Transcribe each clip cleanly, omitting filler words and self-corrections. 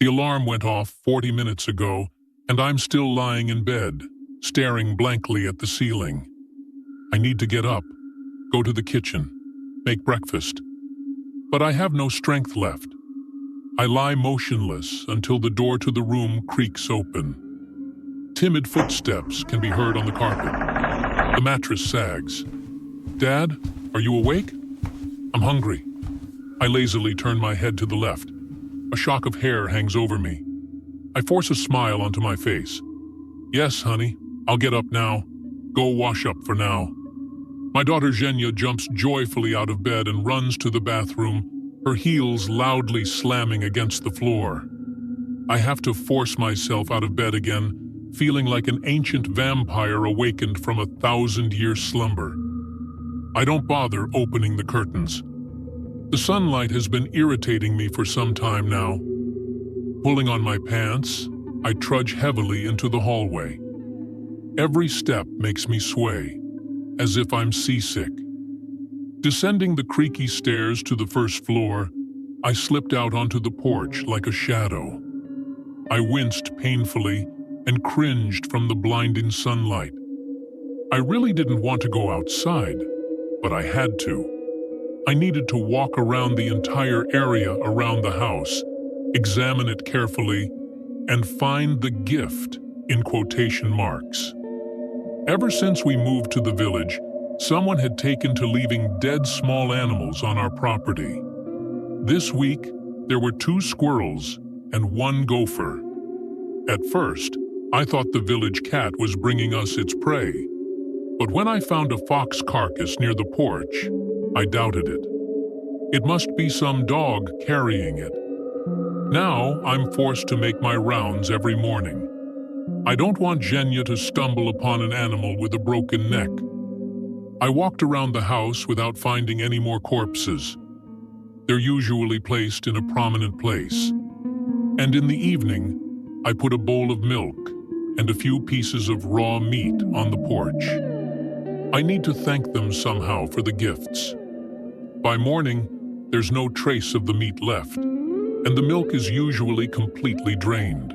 The alarm went off 40 minutes ago, and I'm still lying in bed, staring blankly at the ceiling. I need to get up, go to the kitchen, make breakfast. But I have no strength left. I lie motionless until the door to the room creaks open. Timid footsteps can be heard on the carpet. The mattress sags. "Dad, are you awake?" "I'm hungry." I lazily turn my head to the left. A shock of hair hangs over me. I force a smile onto my face. "Yes, honey, I'll get up now. Go wash up for now." My daughter Zhenya jumps joyfully out of bed and runs to the bathroom, her heels loudly slamming against the floor. I have to force myself out of bed again, feeling like an ancient vampire awakened from a 1,000-year slumber. I don't bother opening the curtains. The sunlight has been irritating me for some time now. Pulling on my pants, I trudge heavily into the hallway. Every step makes me sway, as if I'm seasick. Descending the creaky stairs to the first floor, I slipped out onto the porch like a shadow. I winced painfully and cringed from the blinding sunlight. I really didn't want to go outside, but I had to. I needed to walk around the entire area around the house, examine it carefully, and find the gift in quotation marks. Ever since we moved to the village, someone had taken to leaving dead small animals on our property. This week, there were 2 squirrels and 1 gopher. At first, I thought the village cat was bringing us its prey, but when I found a fox carcass near the porch, I doubted it. It must be some dog carrying it. Now I'm forced to make my rounds every morning. I don't want Zhenya to stumble upon an animal with a broken neck. I walked around the house without finding any more corpses. They're usually placed in a prominent place. And in the evening, I put a bowl of milk and a few pieces of raw meat on the porch. I need to thank them somehow for the gifts. By morning, there's no trace of the meat left, and the milk is usually completely drained.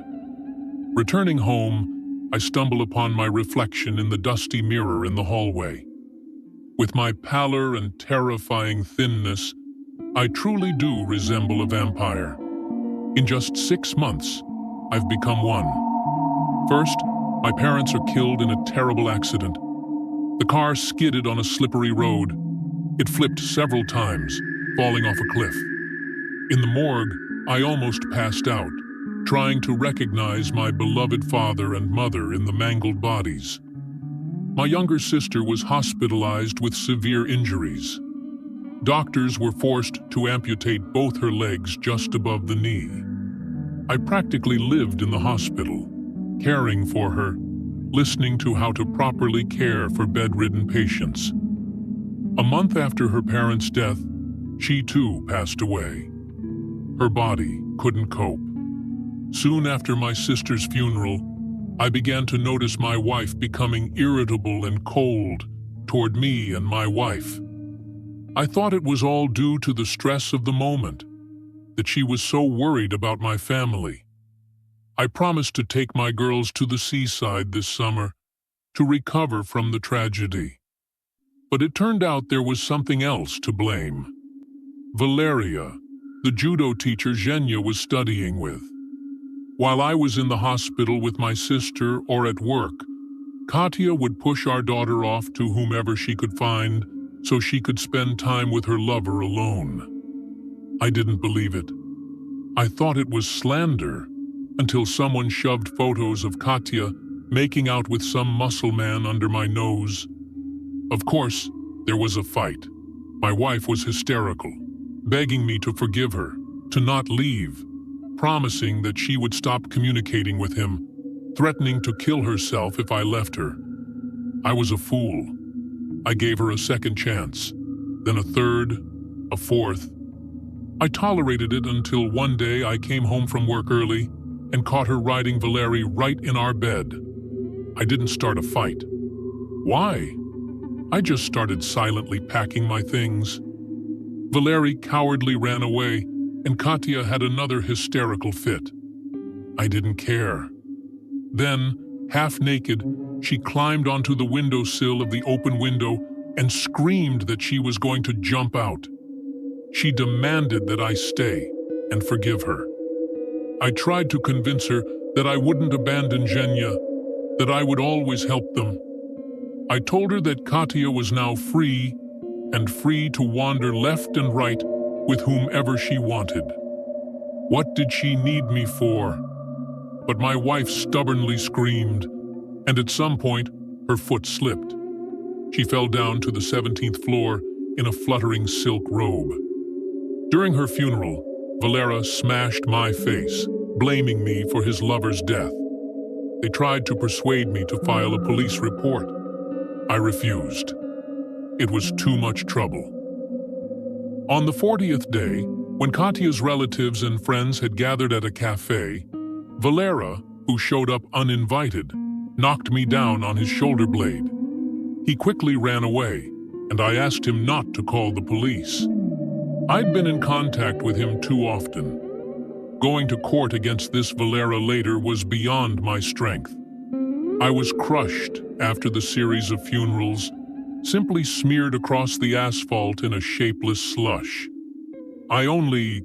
Returning home, I stumble upon my reflection in the dusty mirror in the hallway. With my pallor and terrifying thinness, I truly do resemble a vampire. In just 6 months, I've become one. First, my parents are killed in a terrible accident. The car skidded on a slippery road. It flipped several times, falling off a cliff. In the morgue, I almost passed out, trying to recognize my beloved father and mother in the mangled bodies. My younger sister was hospitalized with severe injuries. Doctors were forced to amputate both her legs just above the knee. I practically lived in the hospital, caring for her, listening to how to properly care for bedridden patients. A month after her parents' death, she too passed away. Her body couldn't cope. Soon after my sister's funeral, I began to notice my wife becoming irritable and cold toward me and my wife. I thought it was all due to the stress of the moment, that she was so worried about my family. I promised to take my girls to the seaside this summer to recover from the tragedy. But it turned out there was something else to blame. Valeria, the judo teacher Zhenya was studying with. While I was in the hospital with my sister or at work, Katya would push our daughter off to whomever she could find so she could spend time with her lover alone. I didn't believe it. I thought it was slander until someone shoved photos of Katya making out with some muscle man under my nose. Of course, there was a fight. My wife was hysterical, begging me to forgive her, to not leave, promising that she would stop communicating with him, threatening to kill herself if I left her. I was a fool. I gave her a second chance, then a third, a fourth. I tolerated it until one day I came home from work early and caught her riding Valerie right in our bed. I didn't start a fight. Why? I just started silently packing my things. Valerie cowardly ran away, and Katya had another hysterical fit. I didn't care. Then, half naked, she climbed onto the windowsill of the open window and screamed that she was going to jump out. She demanded that I stay and forgive her. I tried to convince her that I wouldn't abandon Zhenya, that I would always help them. I told her that Katya was now free, and free to wander left and right with whomever she wanted. What did she need me for? But my wife stubbornly screamed, and at some point, her foot slipped. She fell down to the 17th floor in a fluttering silk robe. During her funeral, Valera smashed my face, blaming me for his lover's death. They tried to persuade me to file a police report. I refused. It was too much trouble. On the 40th day, when Katya's relatives and friends had gathered at a cafe, Valera, who showed up uninvited, knocked me down on his shoulder blade. He quickly ran away, and I asked him not to call the police. I'd been in contact with him too often. Going to court against this Valera later was beyond my strength. I was crushed after the series of funerals, simply smeared across the asphalt in a shapeless slush. I only